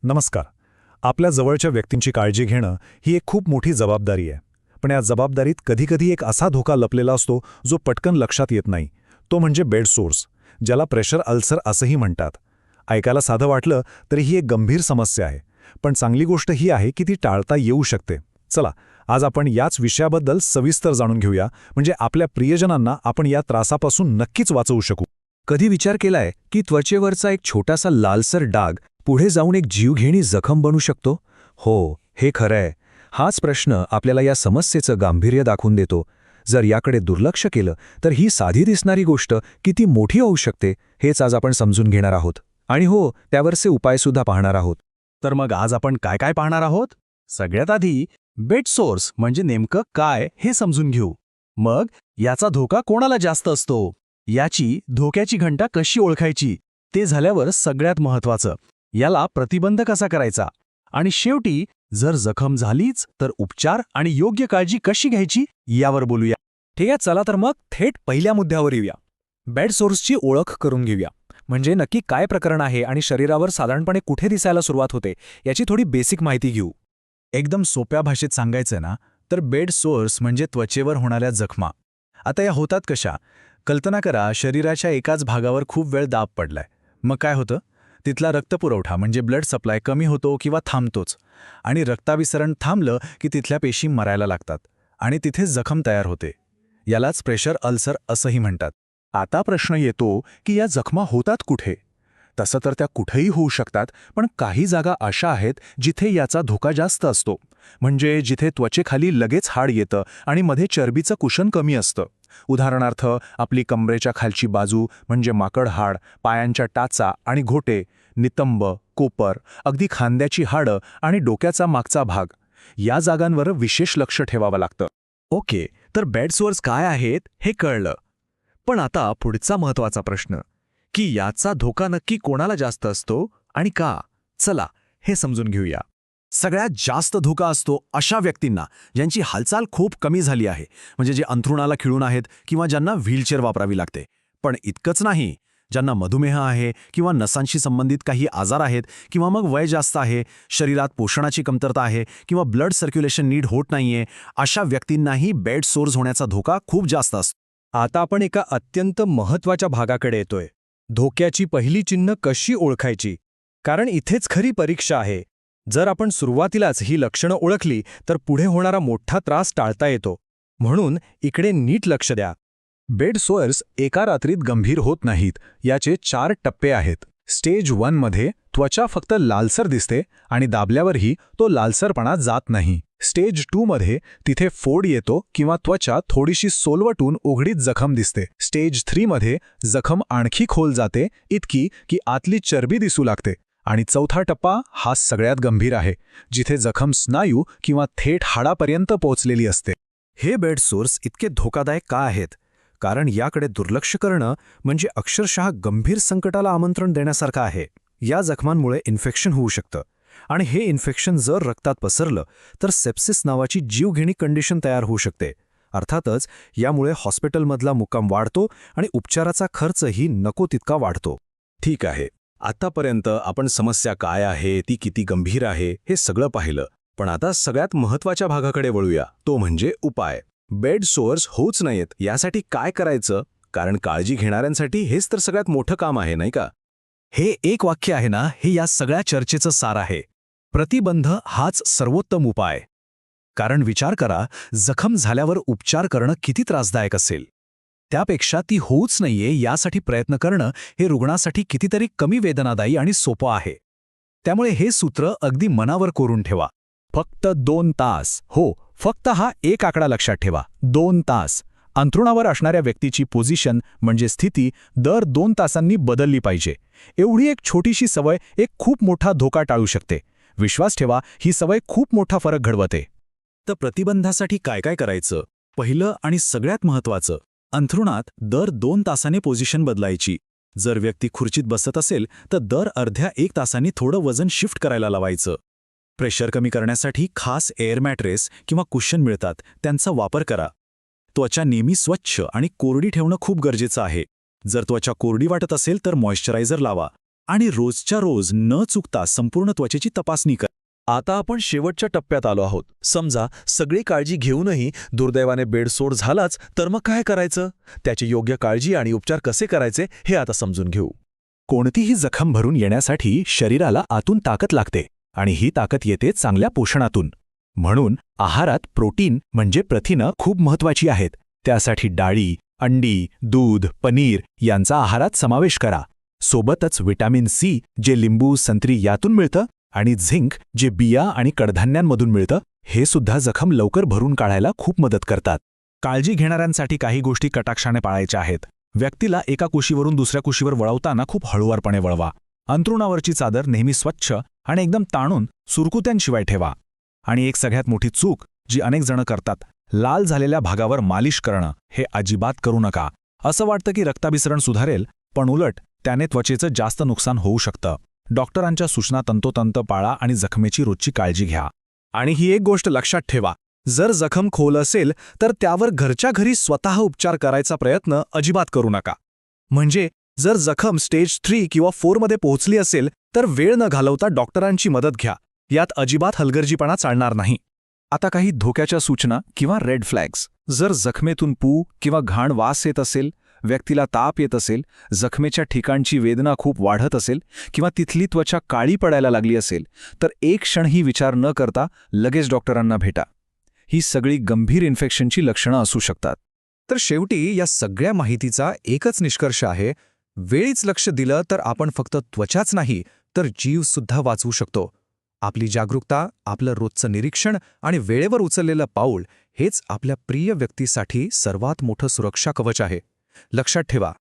नमस्कार. आपल्या जवळच्या व्यक्तींची काळजी घेणं ही एक खूप मोठी जबाबदारी आहे. पण या जबाबदारीत कधीकधी एक असा धोका लपलेला असतो जो पटकन लक्षात येत नाही. तो म्हणजे बेड सोर्स, ज्याला प्रेशर अल्सर असंही म्हणतात. ऐकायला साधं वाटलं तरी ही एक गंभीर समस्या आहे. पण चांगली गोष्ट ही आहे की ती टाळता येऊ शकते. चला, आज आपण याच विषयाबद्दल सविस्तर जाणून घेऊया, म्हणजे आपल्या प्रियजनांना आपण या त्रासापासून नक्कीच वाचवू शकू. कधी विचार केलाय की त्वचेवरचा एक छोटासा लालसर डाग पुढे जाऊन एक जीवघेणी जखम बनू शकतो? हो, हे खरंय. हाच प्रश्न आपल्याला या समस्येचं गांभीर्य दाखवून देतो. जर याकडे दुर्लक्ष केलं तर ही साधी दिसणारी गोष्ट किती मोठी होऊ शकते हेच आज आपण समजून घेणार आहोत. आणि हो, त्यावरचे उपायसुद्धा पाहणार आहोत. तर मग आज आपण काय काय पाहणार आहोत? सगळ्यात आधी बेड सोर्स म्हणजे नेमकं काय हे समजून घेऊ. मग याचा धोका कोणाला जास्त असतो, याची धोक्याची घंटा कशी ओळखायची, ते झाल्यावर सगळ्यात महत्त्वाचं, याला प्रतिबंध कसा करायचा, आणि शेवटी जर जखम झालीच तर उपचार आणि योग्य काळजी कशी घ्यायची यावर बोलूया. ठीक आहे, चला तर मग थेट पहिल्या मुद्द्यावर येऊया. बेड सोर्सची ओळख करून घेऊया. म्हणजे नक्की काय प्रकरण आहे आणि शरीरावर साधारणपणे कुठे दिसायला सुरुवात होते याची थोडी बेसिक माहिती घेऊ. एकदम सोप्या भाषेत सांगायचं ना, तर बेड सोर्स म्हणजे त्वचेवर होणाऱ्या जखमा. आता या होतात कशा? कल्पना करा, शरीराच्या एकाच भागावर खूप वेळ दाब पडलाय. मग काय होतं? तिथला रक्तपुरवठा म्हणजे ब्लड सप्लाय कमी होतो किंवा थांबतोच. आणि रक्ताभिसरण थांबलं की तिथल्या पेशी मरायला लागतात आणि तिथे जखम तयार होते. यालाच प्रेशर अल्सर असंही म्हणतात. आता प्रश्न येतो की या जखमा होतात कुठे? तसं तर त्या कुठेही होऊ शकतात, पण काही जागा अशा आहेत जिथे याचा धोका जास्त असतो. म्हणजे जिथे त्वचेखाली लगेच हाड येतं आणि मध्ये चरबीचं कुशन कमी असतं. उदाहरणार्थ, आपली कमरेच्या खालची बाजू म्हणजे माकड हाड, पायांच्या टाचा आणि घोटे, नितंब, कोपर, अगदी खांद्याची हाडं आणि डोक्याचा मागचा भाग. या जागांवर विशेष लक्ष ठेवावं लागतं. ओके, तर बेड सोर्स काय आहेत हे कळलं. पण आता पुढचा महत्त्वाचा प्रश्न, की याचा धोका नक्की कोणाला जास्त असतो आणि का? चला, हे समजून घेऊया. सगळ्यात जास्त धोका असतो अशा व्यक्तींना ज्यांची हालचाल खूप कमी झाली आहे, म्हणजे जे अंथरुणाला खिळून आहेत किंवा ज्यांना व्हीलचेअर वापरावी लागते. पण इतकंच नाही, ज्यांना मधुमेह आहे किंवा नसांशी संबंधित काही आजार आहेत, किंवा मग वय जास्त आहे, शरीरात पोषणाची कमतरता आहे किंवा ब्लड सर्क्युलेशन नीट होत नाहीये, अशा व्यक्तींनाही बेड सोर्स होण्याचा धोका खूप जास्त असतो. आता आपण एका अत्यंत महत्त्वाच्या भागाकडे येतोय. धोक्याची पहिली चिन्ह कशी ओळखायची? कारण इथेच खरी परीक्षा आहे. जर आपण सुरुवातीलाच ही लक्षणं ओळखली तर पुढे होणारा मोठा त्रास टाळता येतो. म्हणून इकडे नीट लक्ष द्या. बेड सोअर्स एका रात्रीत गंभीर होत नाहीत. याचे 4 टप्पे आहेत. स्टेज 1 मध्ये त्वचा फक्त लालसर दिसते आणि दाबल्यावरही तो लालसरपणा जात नाही. स्टेज 2 मध्ये तिथे फोड येतो किंवा त्वचा थोडीशी सोलवटून उघडीत जखम दिसते. स्टेज 3 मध्ये जखम आणखी खोल जाते, इतकी की आतली चरबी दिसू लागते. आणि चौथा टप्पा हा सगळ्यात गंभीर आहे, जिथे जखम स्नायू किंवा थेट हाडापर्यंत पोहोचलेली असते. हे बेड सोर्स इतके धोकादायक का आहेत? कारण याकडे दुर्लक्ष करणं म्हणजे अक्षरशः गंभीर संकटाला आमंत्रण देण्यासारखं आहे. या जखमांमुळे इन्फेक्शन होऊ शकतं आणि हे इन्फेक्शन जर रक्तात पसरलं तर सेप्सिस नावाची जीवघेणी कंडिशन तयार होऊ शकते. अर्थातच यामुळे हॉस्पिटलमधला मुक्काम वाढतो आणि उपचाराचा खर्चही नको तितका वाढतो. ठीक आहे, आतापर्यंत आपण समस्या काय आहे, ती किती गंभीर आहे, हे सगळं पाहिलं. पण आता सगळ्यात महत्त्वाच्या भागाकडे वळूया, तो म्हणजे उपाय. बेड सोअर्स होऊच नयेत यासाठी काय करायचं? कारण काळजी घेणाऱ्यांसाठी हेच तर सगळ्यात मोठं काम आहे, नाही का? हे एक वाक्य आहे ना, हे या सगळ्या चर्चेचं सार आहे. प्रतिबंध हाच सर्वोत्तम उपाय. कारण विचार करा, जखम झाल्यावर उपचार करणं किती त्रासदायक असेल. त्यापेक्षा ती होऊच नाहीये यासाठी प्रयत्न करणं हे रुग्णासाठी कितीतरी कमी वेदनादायी आणि सोपं आहे. त्यामुळे हे सूत्र अगदी मनावर कोरून ठेवा. फक्त 2 तास. हो, फक्त हा एक आकडा लक्षात ठेवा. 2 तास. अंथरुणावर असणाऱ्या व्यक्तीची पोझिशन म्हणजे स्थिती दर 2 तासांनी बदलली पाहिजे. एवढी एक छोटीशी सवय एक खूप मोठा धोका टाळू शकते. विश्वास ठेवा, ही सवय खूप मोठा फरक घडवते. तर प्रतिबंधासाठी काय काय करायचं? पहिलं आणि सगळ्यात महत्त्वाचं, अंथरुणात दर 2 तासाने पोझिशन बदलायची. जर व्यक्ती खुर्चीत बसत असेल तर दर अर्ध्या 1 तासांनी थोडं वजन शिफ्ट करायला लावायचं. प्रेशर कमी करण्यासाठी खास एअर मॅट्रेस किंवा कुशन मिळतात, त्यांचा वापर करा. त्वचा नेहमी स्वच्छ आणि कोरडी ठेवणं खूप गरजेचं आहे. जर त्वचा कोरडी वाटत असेल तर मॉइश्चरायझर लावा. आणि रोजच्या रोज न चुकता संपूर्ण त्वचेची तपासणी करा. आता आपण शेवटच्या टप्प्यात आलो आहोत. समजा सगळी काळजी घेऊनही दुर्दैवाने बेडसोड झालाच तर मग काय करायचं? त्याची योग्य काळजी आणि उपचार कसे करायचे हे आता समजून घेऊ. कोणतीही जखम भरून येण्यासाठी शरीराला आतून ताकद लागते आणि ही ताकद येते चांगल्या पोषणातून. म्हणून आहारात प्रोटीन म्हणजे प्रथिनं खूप महत्वाची आहेत. त्यासाठी डाळी, अंडी, दूध, पनीर यांचा आहारात समावेश करा. सोबतच व्हिटॅमिन सी जे लिंबू, संत्री यातून मिळतं आणि झिंक जे बिया आणि कडधान्यांमधून मिळतं हे सुद्धा जखम लवकर भरून काढायला खूप मदत करतात. काळजी घेणाऱ्यांसाठी काही गोष्टी कटाक्षाने पाळायच्या आहेत. व्यक्तीला एका कुशीवरून दुसऱ्या कुशीवर वळवताना खूप हळूवारपणे वळवा. अंथरुणावरची चादर नेहमी स्वच्छ आणि एकदम ताणून सुरकुत्यांशिवाय ठेवा. आणि एक सगळ्यात मोठी चूक जी अनेक जण करतात, लाल झालेल्या भागावर मालिश करणं हे अजिबात करू नका. असं वाटतं की रक्ताभिसरण सुधारेल, पण उलट त्याने त्वचेचं जास्त नुकसान होऊ शकतं. डॉक्टरांच्या सूचना तंतोतंत पाळा आणि जखमेची रोजची काळजी घ्या. आणि ही एक गोष्ट लक्षात ठेवा, जर जखम खोल असेल तर त्यावर घरच्या घरी स्वतः उपचार करायचा प्रयत्न अजिबात करू नका. म्हणजे जर जखम स्टेज 3 किंवा 4 मध्ये पोहोचली असेल तर वेळ न घालवता डॉक्टरांची मदत घ्या. यात अजिबात हलगर्जीपणा चालणार नाही. आता काही धोक्याच्या सूचना किंवा रेड फ्लॅग्स. जर जखमेतून पू किंवा घाण वास येत असेल, व्यक्तीला ताप येत असेल, जखमेच्या ठिकाणची वेदना खूप वाढत असेल किंवा तिथली त्वचा काळी पडायला लागली असेल तर एक क्षणही विचार न करता लगेच डॉक्टरांना भेटा. ही सगळी गंभीर इन्फेक्शनची लक्षणं असू शकतात. तर शेवटी या सगळ्या माहितीचा एकच निष्कर्ष आहे, वेळीच लक्ष दिलं तर आपण फक्त त्वचाच नाही तर जीवसुद्धा वाचवू शकतो. आपली जागरूकता, आपलं रोजचं निरीक्षण आणि वेळेवर उचललेलं पाऊल हेच आपल्या प्रिय व्यक्तीसाठी सर्वात मोठं सुरक्षा कवच आहे. लक्षात ठेवा,